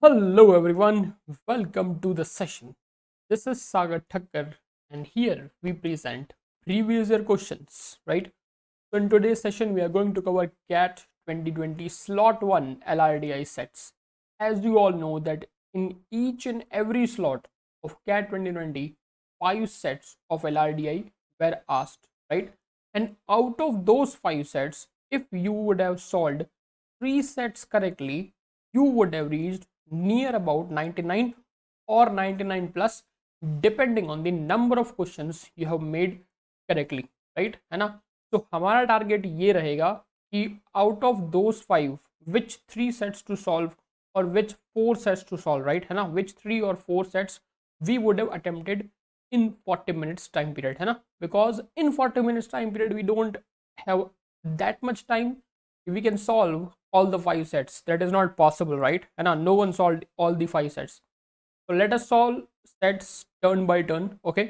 Hello everyone, welcome to the session. This is Sagar Thakkar and here we present previous year questions, right? So in today's session we are going to cover CAT 2020 slot 1 LRDI sets. As you all know that in each and every slot of CAT 2020, 5 sets of LRDI were asked, right? And out of those 5 sets, if you would have solved 3 sets correctly, you would have reached near about 99 or 99 plus depending on the number of questions you have made correctly, right? है ना? तो हमारा target ये रहेगा कि out of those 5 which 3 sets to solve और which 4 sets to solve, right? है ना? विच 3 और 4 sets we would have attempted in 40 minutes time period, है ना? Because in 40 minutes time period we don't have that much time we can solve all the 5 sets. That is not possible, right? And no one solved all the 5 sets. So let us solve sets turn by turn, okay?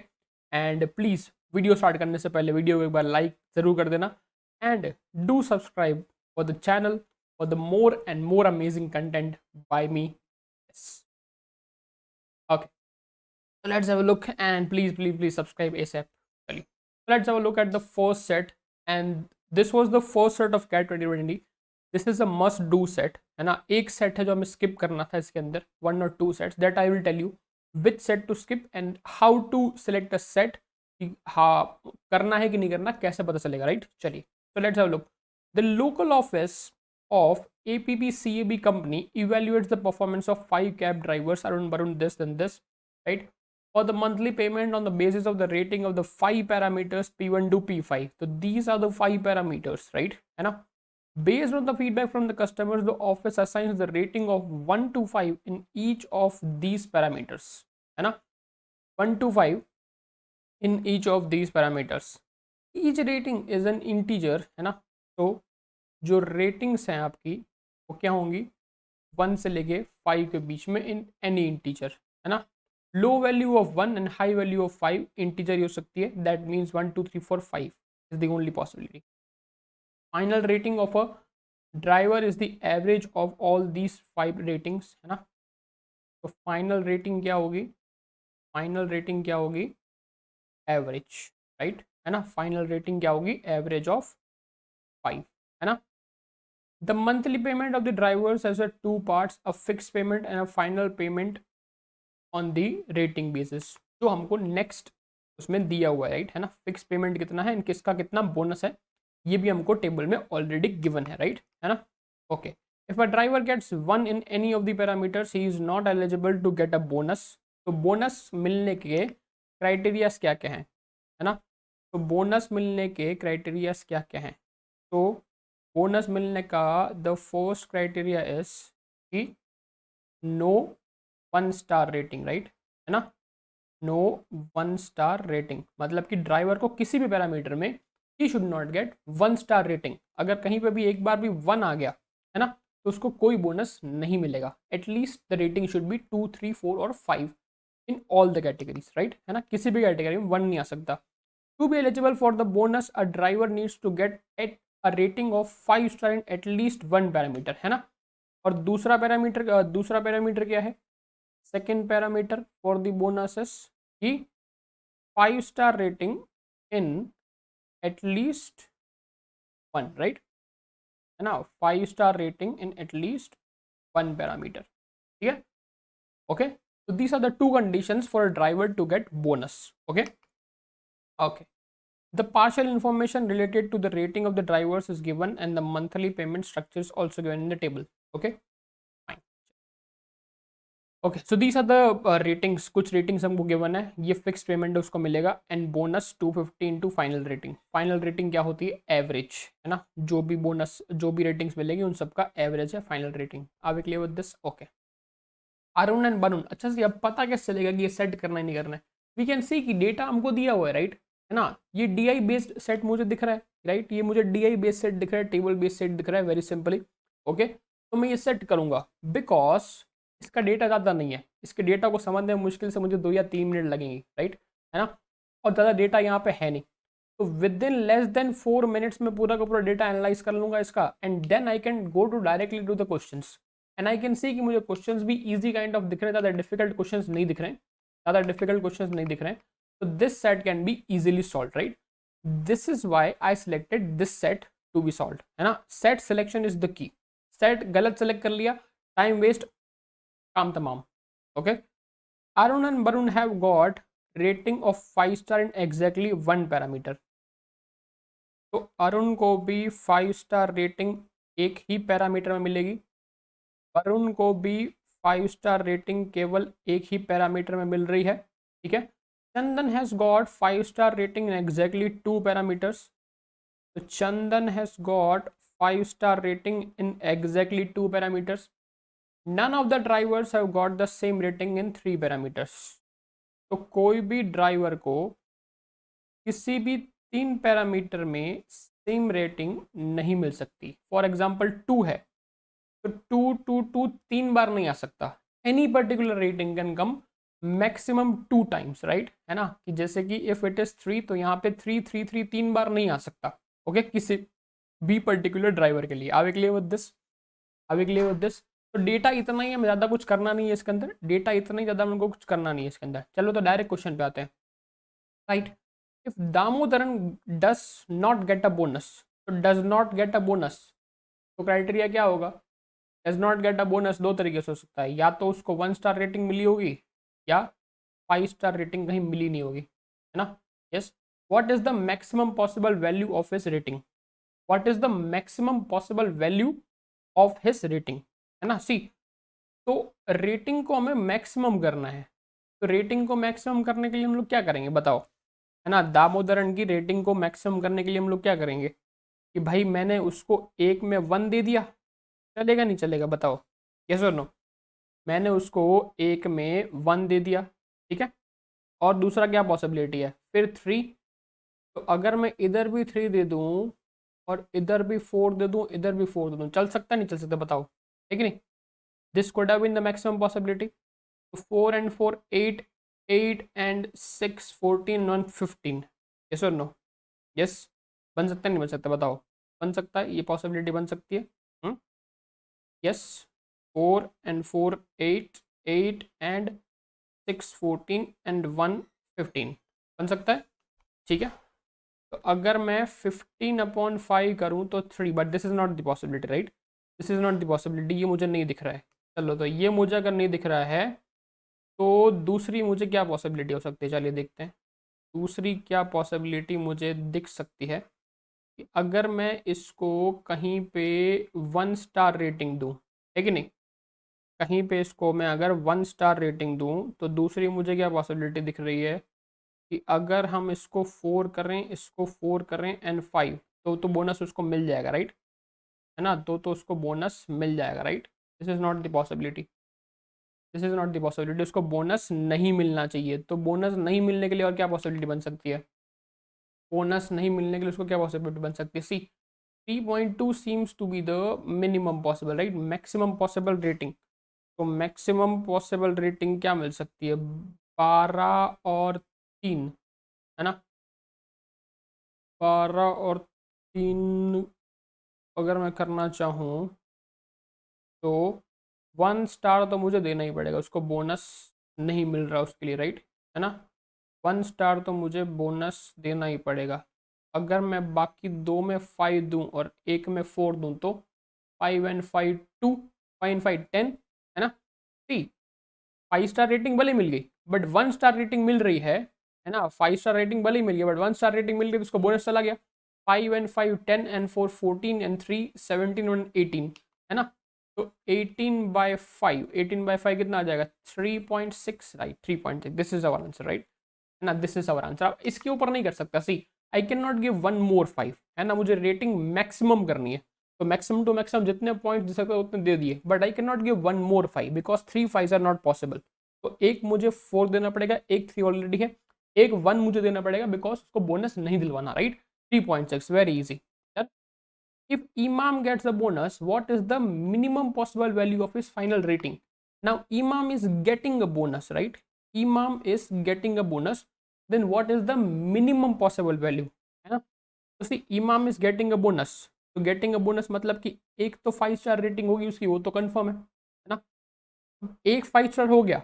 And please video start करने से पहले video को एक बार like जरूर कर देना and do subscribe for the channel for the more and more amazing content bye me. Okay, so let's have a look and please subscribe ASAP. चलिए, so let's have a look at the first set and this was the first set of CAT 2020. This is a must do set, है ना? एक set है जो हमें skip करना था इसके अंदर, 1 और 2 sets. That I will tell you which set to skip and how to select a set. हाँ, करना है कि नहीं करना कैसे पता चलेगा, राइट? चलिए, so let's have a look. The local office of APPCAB company evaluates the performance of 5 cab drivers, Arun, Barun, this and this, right? For the monthly payment on the basis of the rating of the 5 parameters P1 to P5. So these are the 5 parameters, right? है ना? Based on the feedback from the customers, the office assigns the rating of 1 to 5 in each of these parameters, है ना? 1 to 5 in each of these parameters. Each rating is an integer, है ना? तो जो ratings हैं आपकी वो क्या होंगी? 1 से लेके 5 के बीच में इन एनी इंटीजर, है ना? Low value of 1 and high value of 5 integer हो सकती है. That means 1 2 3 4 5 is the only possibility. Final rating of a driver is the average of all these 5 ratings, है ना? तो फाइनल रेटिंग क्या होगी? फाइनल रेटिंग क्या होगी? Average, right? है ना? फाइनल रेटिंग क्या होगी? एवरेज ऑफ 5, है ना? The monthly payment of the drivers has a 2 parts, a fix payment and a final payment on the rating basis. जो हमको नेक्स्ट उसमें दिया हुआ है, राइट? है ना? फिक्स पेमेंट कितना है, किसका कितना बोनस है, ये भी हमको टेबल में ऑलरेडी गिवन है, राइट? है ना? Okay. If a driver gets 1 in any of the parameters he is not eligible to get a bonus. तो बोनस मिलने के क्राइटेरियाज क्या क्या हैं, है ना? तो बोनस मिलने के क्राइटेरियाज क्या क्या हैं? तो बोनस मिलने का द फर्स्ट क्राइटेरिया इज कि नो 1 स्टार रेटिंग, राइट? है ना? नो 1 स्टार रेटिंग मतलब कि ड्राइवर को किसी भी पैरामीटर में he should not gate 1 star rating. अगर कहीं पे भी एक बार भी 1 आ गया, है ना, तो उसको कोई बोनस नहीं मिलेगा. At least the rating should be 2 3 4 और 5 in all the categories, right? है ना? किसी भी कैटेगरी में 1 नहीं आ सकता. To be eligible for the bonus a driver needs to get at a rating of 5 star in at least 1 parameter, है ना? और दूसरा पैरामीटर क्या है? Second parameter for the bonuses की 5 star rating in at least 1, right? है ना? 5 star rating in at least 1 parameter. ठीक है? Okay. So these are the 2 conditions for a driver to get bonus. Okay. Okay. The partial information related to the rating of the drivers is given and the monthly payment structure is also given in the table. Okay. Fine. Okay, so these are the ratings. कुछ ratings हमको given है, ये fix payment है उसको मिलेगा and bonus 250 into final rating. Final rating क्या होती है? एवरेज, है ना? जो भी बोनस जो भी रेटिंग्स मिलेगी उन सबका एवरेज है final rating. Are we clear with this? Okay. Arun and Varun, अच्छा से अब पता कैसे चलेगा कि ये सेट करना है नहीं करना है? वी कैन सी कि डेटा हमको दिया हुआ है, राइट? है ना? ये डी बेस्ड सेट मुझे दिख रहा है, राइट? ये मुझे डी बेस्ड सेट दिख रहा है, टेबल बेस्ड सेट दिख रहा है, वेरी सिंपली. ओके, तो मैं ये सेट करूंगा बिकॉज इसका डेटा ज़्यादा नहीं है. इसके डेटा को समझने में मुश्किल से मुझे 2 या 3 मिनट लगेंगे, राइट? है ना? और ज़्यादा डेटा यहाँ पे है नहीं. तो within less than 4 minutes में पूरा का पूरा डेटा एनालाइज कर लूंगा इसका and then I can go to directly to the questions. And I can see कि मुझे क्वेश्चंस भी इजी काइंड ऑफ दिख रहे हैं, ज़्यादा डिफिकल्ट क्वेश्चंस नहीं दिख रहे हैं, ज़्यादा डिफिकल्ट क्वेश्चंस नहीं दिख रहे हैं. तो this set can be easily solve, right. This is why I selected this set to be solve, है ना. Set selection is the key. Set गलत सेलेक्ट कर लिया, टाइम वेस्ट, काम तमाम. Okay. Arun and Varun have got rating of 5 star in exactly one parameter. तो अरुण को भी 5 स्टार रेटिंग एक ही पैरामीटर में मिलेगी, वरुण को भी 5 स्टार रेटिंग केवल एक ही पैरामीटर में मिल रही है. ठीक है. Chandan has got 5 star rating in exactly 2 parameters. तो Chandan has got 5 star rating in exactly 2 parameters. None of the drivers have got the same rating in 3 parameters. तो कोई भी ड्राइवर को किसी भी 3 पैरामीटर में सेम रेटिंग नहीं मिल सकती. फॉर एग्जाम्पल 2 है तो 2 2 2 3 बार नहीं आ सकता. Any particular rating can come maximum 2 times, right, है ना. कि जैसे कि इफ इट इज 3 तो यहाँ पे 3 3 3 3 बार नहीं आ सकता. ओके. किसी भी पर्टिकुलर ड्राइवर के लिए. आवे क्लियर विद दिस, आवे क्लियर विद दिस. तो डेटा इतना ही है, ज़्यादा कुछ करना नहीं है इसके अंदर. डेटा इतना ही, ज़्यादा हमको कुछ करना नहीं है इसके अंदर. चलो तो डायरेक्ट क्वेश्चन पे आते हैं, right. If Damodaran does not get a bonus, तो does not get a bonus, तो क्राइटेरिया क्या होगा. Does not get a bonus दो तरीके से हो सकता है. या तो उसको 1 स्टार रेटिंग मिली होगी या 5 स्टार रेटिंग कहीं मिली नहीं होगी, है ना. Yes. What is the maximum possible value of his rating. What is the maximum possible value of his rating, है ना. सी, तो रेटिंग को हमें मैक्सिमम करना है. तो रेटिंग को मैक्सिमम करने के लिए हम लोग क्या करेंगे बताओ, है ना. दामोदरन की रेटिंग को मैक्सिमम करने के लिए हम लोग क्या करेंगे कि भाई मैंने उसको एक में 1 दे दिया, चलेगा नहीं चलेगा बताओ. यस और नो. मैंने उसको एक में 1 दे दिया, ठीक है. और दूसरा क्या पॉसिबिलिटी है, फिर 3. तो अगर मैं इधर भी 3 दे दूँ और इधर भी 4 दे दूँ, इधर भी 4 दे दूँ, चल सकता नहीं चल सकता बताओ, ठीक नहीं. This could have been the maximum possibility. So 4 and 4 8, 8 and 6 14 1 15. Yes or no? Yes. बन सकता है नहीं बन सकता बताओ. बन सकता है, ये पॉसिबिलिटी बन सकती है. यस. 4 and 4 8, 8 and 6 14 and 1 15 बन सकता है. ठीक है. तो अगर मैं 15/5 करूँ तो 3, but this is not the possibility, right. This is not the possibility. ये मुझे नहीं दिख रहा है. चलो तो ये मुझे अगर नहीं दिख रहा है तो दूसरी मुझे क्या पॉसिबिलिटी हो सकती है, चलिए देखते हैं. दूसरी क्या पॉसिबिलिटी मुझे दिख सकती है कि अगर मैं इसको कहीं पे 1 स्टार रेटिंग दूं, है कि नहीं. कहीं पे इसको मैं अगर 1 स्टार रेटिंग दूं तो दूसरी मुझे क्या पॉसिबिलिटी दिख रही है कि अगर हम इसको 4 करें, इसको 4 करें एंड 5, तो बोनस उसको मिल जाएगा, राइट, है ना. तो उसको बोनस मिल जाएगा, right. This is not the possibility. This is not the possibility. उसको बोनस नहीं मिलना चाहिए. तो बोनस नहीं मिलने के लिए और क्या पॉसिबिलिटी बन सकती है. बोनस नहीं मिलने के लिए उसको क्या पॉसिबिलिटी बन सकती है. See, 3.2 seems to be the minimum possible, right. Maximum possible rating. तो मैक्सिमम पॉसिबल रेटिंग क्या मिल सकती है, 12 और 3, है ना. 12 और 3 अगर मैं करना चाहूँ तो 1 स्टार तो मुझे देना ही पड़ेगा. उसको बोनस नहीं मिल रहा उसके लिए, राइट, है ना. 1 स्टार तो मुझे बोनस देना ही पड़ेगा. अगर मैं बाकी 2 में 5 दूं और एक में 4 दूं तो 5 एंड 5 2, 5 एंड 5 10, है ना. सी, 5 स्टार रेटिंग भले मिल गई बट 1 स्टार रेटिंग मिल रही है ना. 5 स्टार रेटिंग भले ही मिल गई बट 1 स्टार रेटिंग मिल गई तो उसको बोनस चला गया. 5 एंड 5 10 एंड 4 14 एंड 3 17 एंड 18, है ना. तो 18/5, 18/5 कितना आ जाएगा, 3.6, right. 3.6. This is our answer, right, है ना. This is our answer. आप इसके ऊपर नहीं कर सकता. See, I can not give 1 more 5, है ना. मुझे रेटिंग मैक्सिमम करनी है. तो मैक्सिमम टू मैक्सिमम जितने पॉइंट दे सकते उतने दे दिए, but I can not give 1 more 5 because 3 5 are not possible. तो एक मुझे 4 देना पड़ेगा, एक 3 ऑलरेडी है, एक 1 मुझे देना पड़ेगा बिकॉज उसको बोनस नहीं दिलवाना, right. 3.6, very easy. If Imam gets a bonus, what is the minimum possible value of his final rating? Now Imam is getting a bonus, right. Imam is getting a bonus. Then what is the minimum possible value, है ना. तो see, Imam is getting a bonus. तो getting a bonus मतलब कि एक तो 5 star rating होगी उसकी, वो तो कंफर्म है. ना। एक 5 स्टार हो गया,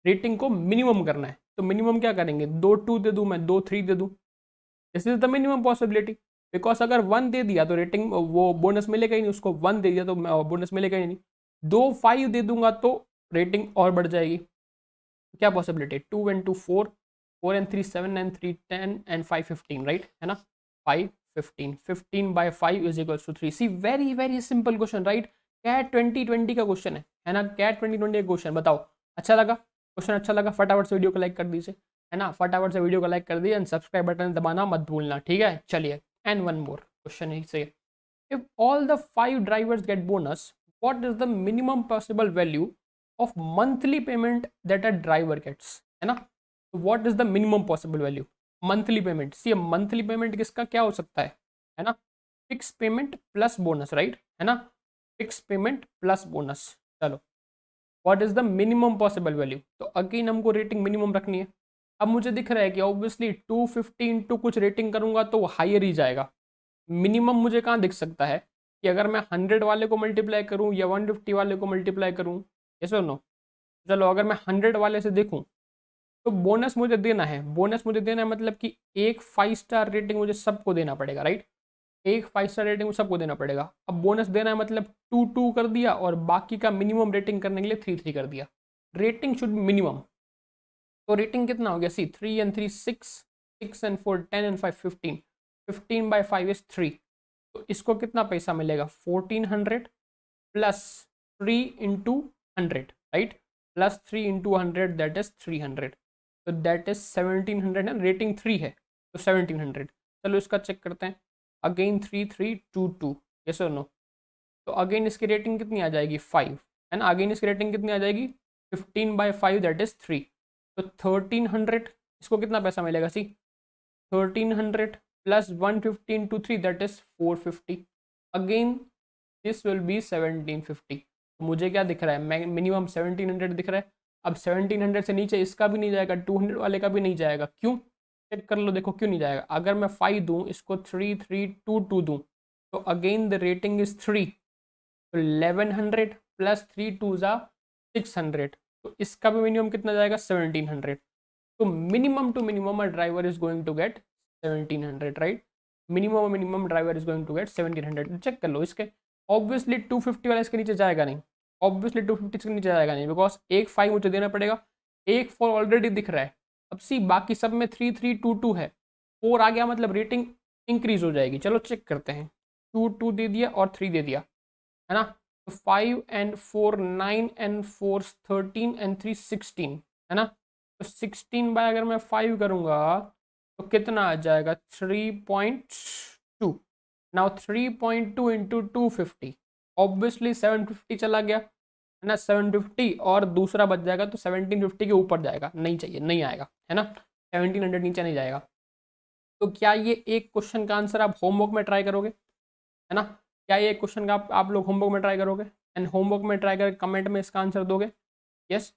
रेटिंग को मिनिमम करना है, तो मिनिमम क्या करेंगे, 2 2 दे दूं मैं, 2 3 दे दूं, this is the minimum possibility. Because अगर 1 दे दिया तो रेटिंग वो बोनस मिलेगा ही नहीं, उसको 1 दे दिया तो बोनस मिलेगा ही नहीं। 2 5 दे दूंगा तो रेटिंग और बढ़ जाएगी। क्या possibility, 2 and 2 4, 4 and 3 7 and 3 10 and 5 15, right, है ना। 5 15, 15 by 5 is equals to 3। See very very simple question, right. CAT 2020 का क्वेश्चन है ना, कैट 2020 का क्वेश्चन। बताओ अच्छा लगा क्वेश्चन, अच्छा लगा, फटाफट से वीडियो को लाइक कर दीजिए, है ना, फटाफट से वीडियो को लाइक कर दिए एंड सब्सक्राइब बटन दबाना मत भूलना, ठीक है। चलिए, एंड वन मोर क्वेश्चन है से, if all the 5 drivers get bonus, what is the minimum possible value of monthly payment that a driver gets, है ना। तो what is the minimum possible value, monthly payment. See monthly payment किसका क्या हो सकता है ना, fix payment plus bonus, right, है ना, फिक्स पेमेंट प्लस बोनस। चलो, what is the minimum possible value, तो अगेन हमको रेटिंग मिनिमम रखनी है। अब मुझे दिख रहा है कि ऑब्वियसली 250 इंटू कुछ रेटिंग करूंगा तो हायर ही जाएगा। मिनिमम मुझे कहाँ दिख सकता है कि अगर मैं 100 वाले को मल्टीप्लाई करूँ या 150 वाले को मल्टीप्लाई करूँ, ऐसे नो। चलो अगर मैं 100 वाले से देखूँ तो बोनस मुझे देना है, बोनस मुझे देना है मतलब कि एक 5 स्टार रेटिंग मुझे सबको देना पड़ेगा, राइट। एक 5 स्टार रेटिंग सबको देना पड़ेगा। अब बोनस देना है मतलब 2 2 कर दिया और बाकी का मिनिमम रेटिंग करने के लिए 3 3 कर दिया। रेटिंग शुड मिनिमम, तो रेटिंग कितना हो गया, see 3 and 3 6, 6 and 4 10 and 5 15, 15 by 5 is 3। तो इसको कितना पैसा मिलेगा, 1400 plus 3 into 100, right, plus 3 into 100 that is 300, तो दैट इज 1700 है, रेटिंग 3 है तो 1700। चलो इसका चेक करते हैं, अगेन 3 3 2 2, यस और नो। तो अगेन इसकी रेटिंग कितनी आ जाएगी, 5, है ना, अगेन इसकी रेटिंग कितनी आ जाएगी, 15 बाय 5 दैट इज 3, तो 1300, इसको कितना पैसा मिलेगा, see 1300 plus 115 to 3 that is 450, again this will be 1750। तो मुझे क्या दिख रहा है, मिनिमम 1700 दिख रहा है। अब 1700 से नीचे इसका भी नहीं जाएगा, 200 वाले का भी नहीं जाएगा, क्यों, चेक कर लो, देखो क्यों नहीं जाएगा। अगर मैं 5 दूँ, इसको 3 3 2 2 दूँ, तो अगेन द रेटिंग इज 3, तो 1100 प्लस 3 2 ज़ा 600, तो इसका भी मिनिमम कितना जाएगा, 1700। तो minimum to minimum a driver is going to get 1700, right, minimum driver is going to get 1700। Check कर लो इसके, ऑब्वियसली 250 वाला इसके नीचे जाएगा नहीं, ऑब्वियसली 250 इसके नीचे जाएगा नहीं, बिकॉज एक 5 मुझे देना पड़ेगा, एक 4 ऑलरेडी दिख रहा है। अब सी बाकी सब में 3 3 2 2 है, 4 आ गया मतलब रेटिंग इंक्रीज हो जाएगी। चलो चेक करते हैं, 2 2 दे दिया और 3 दे दिया, है ना। तो 5 एंड 4 9 एंड 4 13 एंड 3 16, है ना। तो 16 बाय अगर मैं 5 करूंगा तो कितना आ जाएगा, 3.2। नाउ 3.2 इंटू 250, ऑब्वियसली 750 चला गया, है ना, 750 और दूसरा बच जाएगा तो 1750 के ऊपर जाएगा, नहीं चाहिए, नहीं आएगा, है ना, 1700 नीचे नहीं जाएगा। तो क्या ये एक क्वेश्चन का आंसर आप होमवर्क में ट्राई करोगे, है ना, क्या ये क्वेश्चन का आप लोग होमवर्क में ट्राई करोगे, एंड होमवर्क में ट्राई करके कमेंट में इसका आंसर दोगे, यस,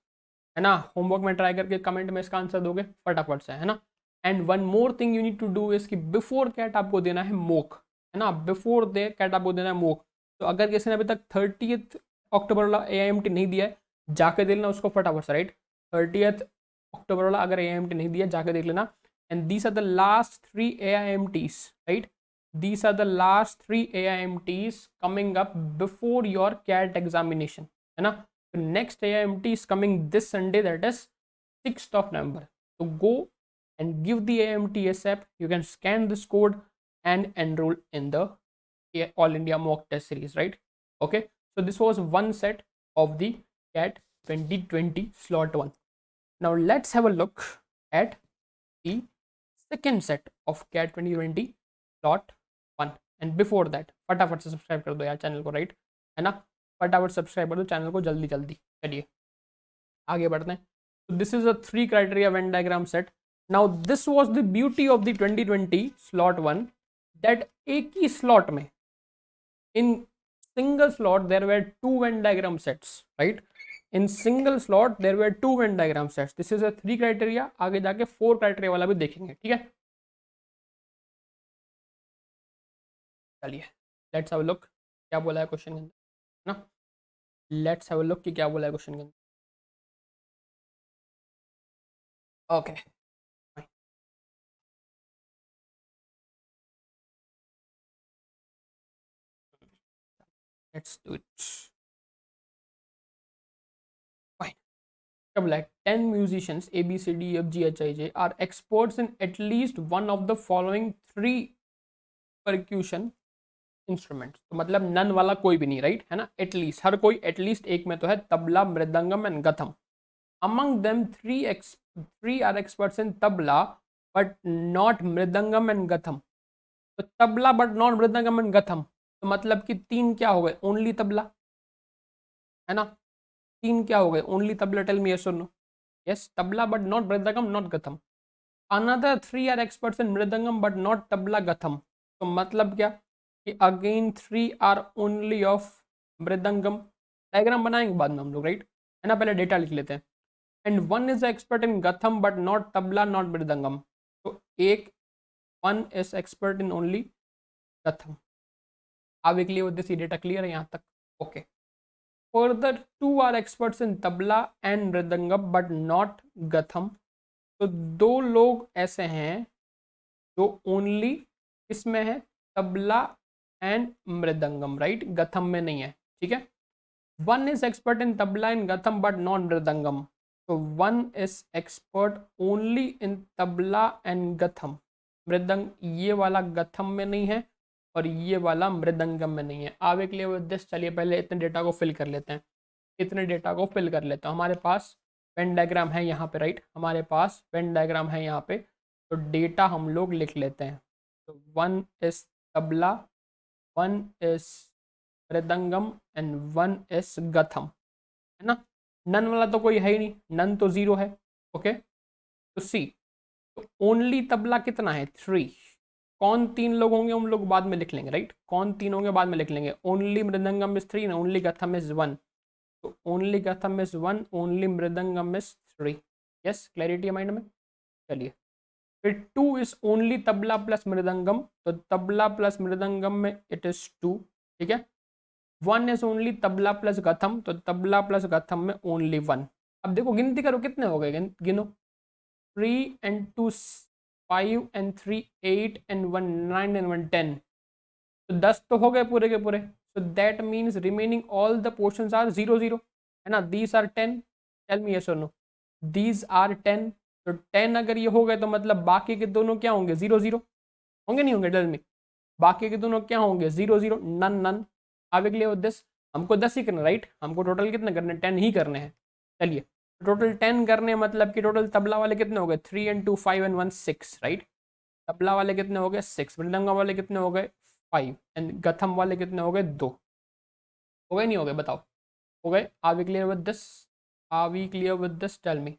है ना, होमवर्क में ट्राई करके कमेंट में इसका आंसर दोगे फटाफट से, है ना। And one more thing you need to do is कि बिफोर कैट आपको देना है मोक, है ना, बिफोर दे कैट आपको देना है मोक। तो अगर किसी ने अभी तक 30 अक्टूबर वाला AIMT नहीं दिया है, जाके देख लेना उसको फटाफट से, राइट, 30 अक्टूबर वाला अगर AIMT नहीं दिया जाके देख लेना। And these are the last 3 AIMTs, right, these are the last 3 AIMTs coming up before your CAT examination, है ना। The next AIMT is coming this Sunday, that is 6th of November. So go and give the AIMT ASAP. You can scan this code and enroll in the All India mock test series, right? Okay, so this was one set of the CAT 2020 slot 1. Now let's have a look at the second set of CAT 2020 slot 1. And before that फटाफट से subscribe कर दो यार channel को, right, है ना, फटाफट subscribe कर दो चैनल को जल्दी जल्दी। चलिए आगे बढ़ते हैं। तो this is a 3 criteria venn diagram set. Now this was the beauty of the 2020 slot 1, दैट एक ही स्लॉट में, in single slot there were 2 venn diagram sets, right, in single slot there were 2 venn diagram sets. This is a 3 criteria, आगे जाके 4 criteria वाला भी देखेंगे, ठीक है। चलिए लेट्स हैव अ लुक, क्या बोला है क्वेश्चन के अंदर, ना। लेट्स हैव अ लुक कि क्या बोला है क्वेश्चन के अंदर. Okay, let's do it. Fine. क्या बोला है? 10 musicians A B C D E F G H I J are experts in at least one of the following three percussion instrument. तो मतलब नन वाला कोई भी नहीं, राइट है ना. एटलीस्ट, हर कोई एटलीस्ट एक में तो है. Tabla, mridangam and ghatam. Among them three are experts in tabla but not mridangam and ghatam. तो tabla but not mridangam and ghatam, तो मतलब कि तीन क्या हो गए? ओनली तबला, है ना. तीन क्या हो गए? Only tabla. Tell me yes और no. Yes, tabla but not mridangam not ghatam. Another three are experts in mridangam but not tabla ghatam. तो मतलब क्या कि again three are only of mridangam. Diagram बनाएंगे बाद में हम लोग, राइट है ना. पहले डेटा लिख लेते हैं. And one is expert in ghatam but not tabla not mridangam. तो एक, one is expert in only ghatam. आप एक लिए दिस डेटा क्लियर है यहाँ तक? Okay. Further two are experts in tabla and mridangam but not ghatam. तो दो लोग ऐसे हैं जो ओनली इसमें है, तबला एंड मृदंगम, राइट, गथम में नहीं है. ठीक है. One is expert in tabla in ghatam but not mridangam. तो one is expert only in tabla and ghatam. Mridang ये वाला गथम में नहीं है और ये वाला मृदंगम में नहीं है. आवे के लिए दिस. चलिए पहले इतने डेटा को फिल कर लेते हैं. इतने डेटा को फिल कर लेता हूँ. हमारे पास वेन डायग्राम है यहाँ पे, राइट. हमारे पास वेन डायग्राम है यहाँ पे. तो डेटा हम लोग लिख लेते हैं. तो one is tabla, one is mridangam and one is ghatam, है ना. नन वाला तो कोई है ही नहीं, नन तो जीरो है. ओके. तो सी, तो ओनली तबला कितना है? थ्री. कौन तीन लोग होंगे हम लोग बाद में लिख लेंगे, राइट. कौन तीन होंगे बाद में लिख लेंगे. ओनली मृदंगम इज थ्री ना, ओनली गथम इज वन. तो only ghatam is one, only mridangam is three. Yes, clarity है माइंड में. चलिए फिर two is only tabla plus mridangam. तो तबला प्लस मृदंगम में इट इज टू. ठीक है. One is only tabla plus ghatam. तो तबला प्लस गथम में ओनली वन. अब देखो गिनती करो कितने हो गए, गिनो. Three and two five and three eight and one nine and one ten. तो 10 तो हो गए पूरे के पूरे. So that means remaining all the portions are 0 0, है ना. These are 10. Tell me yes और नो. These are 10. तो 10 अगर ये हो गए तो मतलब बाकी के दोनों क्या होंगे? 0 0 होंगे, नहीं होंगे? Tell me. बाकी के दोनों क्या होंगे? 0 0, नन नन. आवे के लिए दिस. हमको 10 ही करना, राइट. हमको टोटल कितने करने? 10 ही करने हैं. चलिए टोटल 10 करने मतलब कि टोटल तबला वाले कितने हो गए? 3 एंड 2 5 एंड 1 6, राइट. तबला वाले कितने हो गए? 6. मृदंगा वाले कितने हो गए? 5. एंड गथम वाले कितने हो गए? 2. हो गए नहीं हो गए? बताओ. हो गए. Are we clear with this? Are we clear with this? Tell me.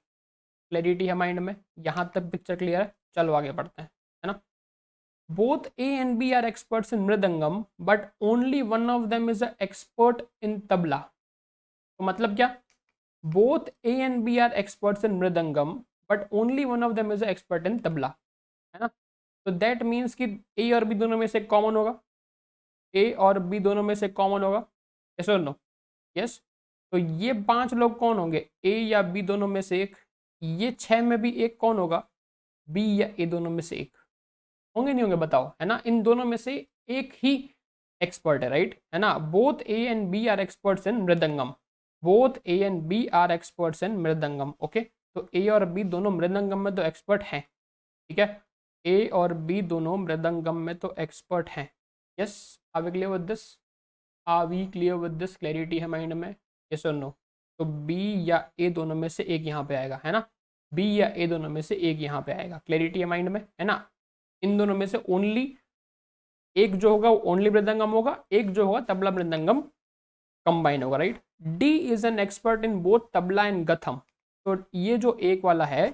Clarity है माइंड में? यहाँ तक पिक्चर क्लियर है? चलो आगे बढ़ते हैं, है ना. Both A and B are experts in mridangam but only one of them is a expert in tabla. तो मतलब क्या? Both A and B are experts in mridangam but only one of them is a expert in tabla, है ना. तो that means कि ए और B दोनों में से कॉमन होगा. ए और बी दोनों में से कॉमन होगा. यस और नो? यस. तो ये 5 लोग कौन होंगे? ए या बी दोनों में से एक. ये 6 में भी एक कौन होगा? बी या ए दोनों में से एक. होंगे नहीं होंगे? बताओ, है ना. इन दोनों में से एक ही एक्सपर्ट है, राइट, है ना. Both A and B are experts in mridangam. Both A and B are experts in mridangam. Okay. तो ए और बी दोनों मृदंगम में तो एक्सपर्ट हैं. ठीक है. ए और बी दोनों मृदंगम में तो एक्सपर्ट हैं. Yes. Are we clear with this? Are we clear with this? Clarity है माइंड में? यस और नो? तो बी या ए दोनों में से एक यहाँ पे आएगा, है ना. बी या ए दोनों में से एक यहाँ पे आएगा. क्लैरिटी है माइंड में, है ना. इन दोनों में से ओनली एक जो होगा वो ओनली मृदंगम होगा, एक जो होगा तबला मृदंगम कंबाइन होगा, right. D is an expert in both tabla and ghatam. तो ये जो एक वाला है,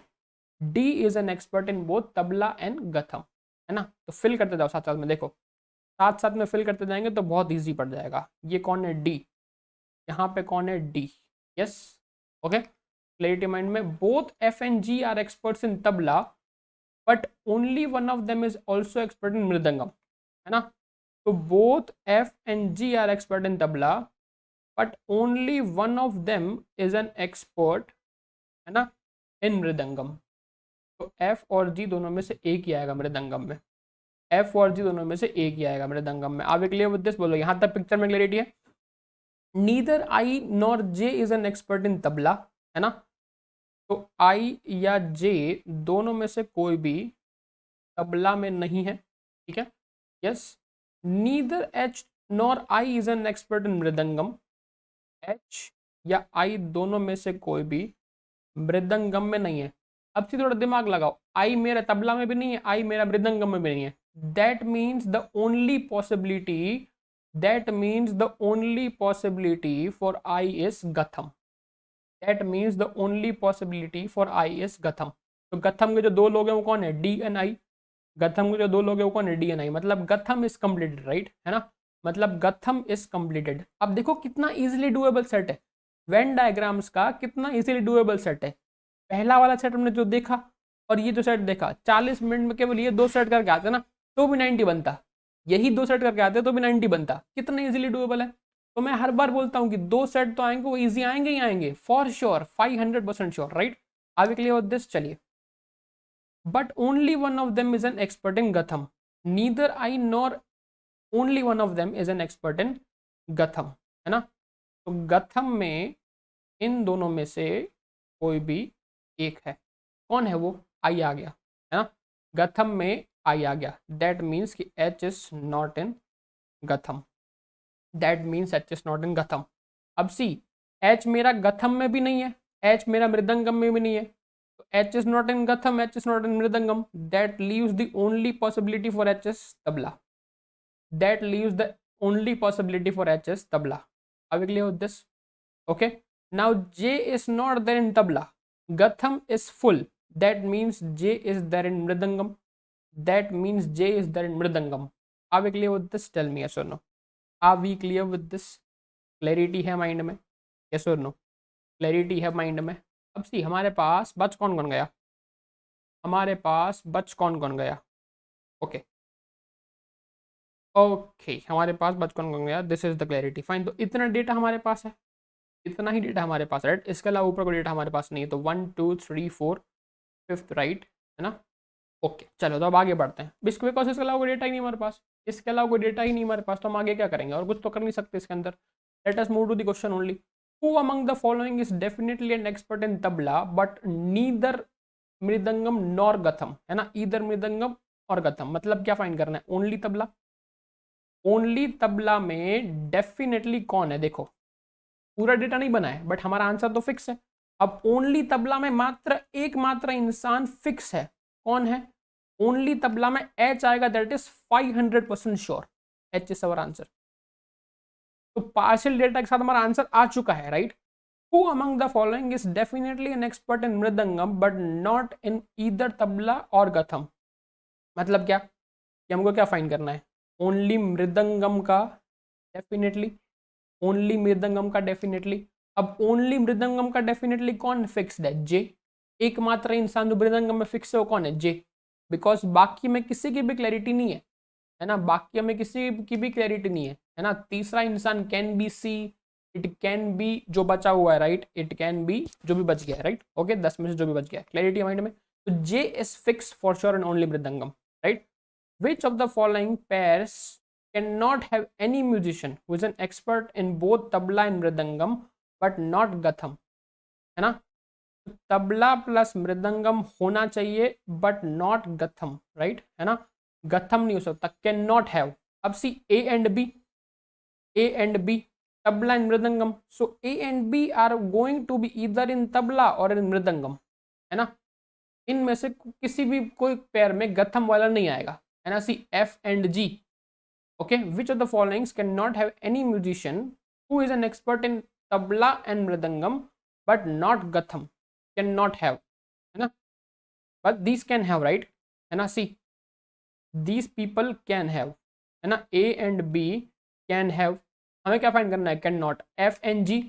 D is an expert in both tabla and ghatam, है ना. तो फिल करते जाओ साथ साथ में. देखो साथ साथ में फिल करते जाएंगे तो बहुत ईजी पड़ जाएगा. ये कौन है? डी. यहाँ पे कौन है? D. Yes. Okay. Clarity mind में. Both F and G are experts in tabla but only one of them is also expert in mridangam, है ना. तो both F and G are expert in tabla but only one of them is an expert, है ना, इन मृदंगम। तो F और जी दोनों में से एक ही आएगा मृदंगम में, एफ और जी दोनों में से एक ही आएगा मृदंगम में। आप क्लियर विद दिस? बोलो यहाँ तक पिक्चर में क्लियरिटी है? Neither I nor J is an expert in tabla, है ना, तो आई या जे दोनों में से कोई भी तबला में नहीं है, ठीक है, yes. Neither H nor I is an expert in mridangam, H या आई दोनों में से कोई भी मृदंगम में नहीं है। अब से थोड़ा दिमाग लगाओ, आई मेरा तबला में भी नहीं है, आई मेरा मृदंगम में भी नहीं है। That means the only possibility, that means the only possibility for I is ghatam, that means the only possibility for I is ghatam. तो गथम के जो दो लोग हैं वो कौन है? डी एन आई। गथम के जो दो लोग हैं वो कौन है? डी एन आई। मतलब गथम इज कंप्लीटेड, राइट, है ना, मतलब गथम इज कंप्लीटेड। अब देखो कितना इजीली डुएबल सेट है, वेन डायग्राम्स का कितना इजीली डुएबल सेट है। पहला वाला सेट हमने जो देखा और ये जो सेट देखा, 40 मिनट में केवल ये दो सेट करके आते ना तो भी 90 बनता, यही दो सेट करके आते तो भी 90 बनता। कितना इजीली डुएबल है। तो मैं हर बार बोलता हूँ कि दो सेट तो आएंगे, वो इजी आएंगे ही आएंगे, फॉर श्योर, 500% श्योर, राइट। आगे क्लियर विद दिस? चलिए, but only one of them is an expert in ghatam, neither I nor only one of them is an expert in ghatam, है ना। तो गथम में इन दोनों में से कोई भी एक है, कौन है वो? आई आ गया, है ना, गथम में आई आ गया। दैट मीन्स कि H is not in ghatam, that means H is not in ghatam. अब सी, एच मेरा गथम में भी नहीं है, एच मेरा मृदंगम में भी नहीं है, तो H is not in ghatam, H is not in mridangam. That leaves the only possibility for H is tabla, that leaves the only possibility for H is tabla. Are we clear with this? Okay. Now J is not there in tabla. Gatham is full. That means J is there in mridangam. That means J is there in mridangam. Are we clear with this? Tell me yes or no. Are we clear with this? Clarity है mind में? Yes or no? Clarity है mind में? अब सी, हमारे पास बच कौन कौन गया? हमारे पास बच कौन कौन गया? ओके ओके, हमारे पास बच कौन कौन गया? This is the clarity, fine. तो इतना डेटा हमारे पास है, इतना ही डेटा हमारे पास, राइट। इसके अलावा ऊपर कोई डेटा हमारे पास नहीं है। तो 1 2 3 4 5th, राइट, है ना। ओके चलो, तो अब आगे बढ़ते हैं। बिकॉज इसके अलावा कोई डेटा ही नहीं हमारे पास, इसके अलावा कोई डेटा ही नहीं हमारे पास, तो हम आगे क्या करेंगे? और कुछ तो कर नहीं सकते इसके अंदर। Let us move to the question only. Who among the following is definitely an expert in tabla but neither mridangam nor ghatam, है ना, ईदर मृदंगम और गथम। मतलब क्या फाइंड करना है? ओनली तबला। ओनली तबला में डेफिनेटली कौन है? देखो पूरा डेटा नहीं बना है बट हमारा आंसर तो फिक्स है। अब ओनली तबला में मात्र एकमात्र इंसान फिक्स है, कौन है? ओनली तबला में एच आएगा, that is 500% sure, H is our answer. तो पार्शियल डेटा के साथ हमारा आंसर आ चुका है, right. Who among the following is definitely an expert in mridangam but not in either tabla और गथम। मतलब क्या कि हमको क्या फाइंड करना है? ओनली मृदंगम का डेफिनेटली, ओनली मृदंगम का डेफिनेटली। अब ओनली मृदंगम का डेफिनेटली कौन फिक्स्ड है? जे। एकमात्र इंसान जो मृदंगम में फिक्स है वो कौन है? जे। बिकॉज बाकी में किसी की भी क्लैरिटी नहीं है ना, बाकी में किसी की भी क्लैरिटी नहीं है ना। तीसरा इंसान can be C, it can be जो बचा हुआ है, राइट, इट कैन बी जो भी बच गया है, राइट। ओके 10 में से जो भी बच गया है, क्लैरिटी माइंड में। तो J is fix for sure and only mridangam, right. Which of the following pairs cannot have any musician who is an expert in both tabla and mridangam but not gatham, है ना। Tabla plus mridangam होना चाहिए but not गथम, right, है ना। गथम नहीं हो सकता, can not have. अब see, A and B, A and B, tabla and mridangam, so A and B are going to be either in tabla और इन मृदंगम, है ना। इनमें से किसी भी कोई पेयर में गथम वाला नहीं आएगा, है ना। See, F and G, okay, which of the followings cannot have any musician who is an expert in tabla and mridangam but not gatham? Cannot have, है ना, but these can have, right, है ना। see, these people can have, है ना, A and B can have। हमें क्या find करना है? Can not. F and G,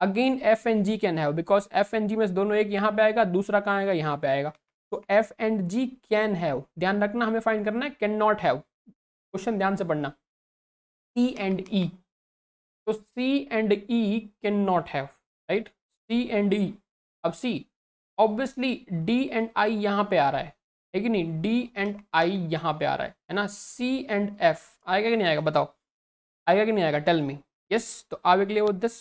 again F and G can have because F and G में से दोनों, एक यहाँ पे आएगा दूसरा कहाँ आएगा? यहाँ पे आएगा। तो F and G can have, ध्यान रखना, हमें फाइंड करना है कैन नॉट हैव। क्वेश्चन ध्यान से पढ़ना। C and E, तो C and E can not have, right, C and E। अब C obviously D and I यहाँ पे आ रहा है कि नहीं, D and I यहाँ पे आ रहा है ना। C and F आएगा कि नहीं आएगा, बताओ आएगा कि नहीं आएगा, टेल मी। यस, तो are we clear with this?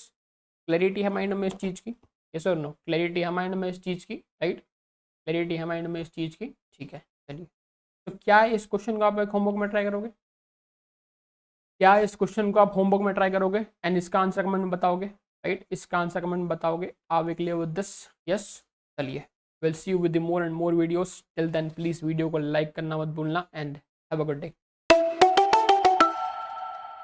Clarity है माइंड में इस चीज़ की, यस और नो? क्लैरिटी है माइंड में इस चीज़ की, राइट, क्लैरिटी है माइंड में इस चीज़ की, ठीक है। चलिए, तो क्या इस क्वेश्चन को आप एक होमवर्क में ट्राई करोगे? क्या इस क्वेश्चन को आप होमवर्क में ट्राई करोगे एंड इसका आंसर कमेंट में बताओगे, राइट, इसका आंसर कमेंट में बताओगे। Are we clear with this? Yes. चलिए, will see you with the more and more videos. Till then please video को लाइक करना मत भूलना and have a good day.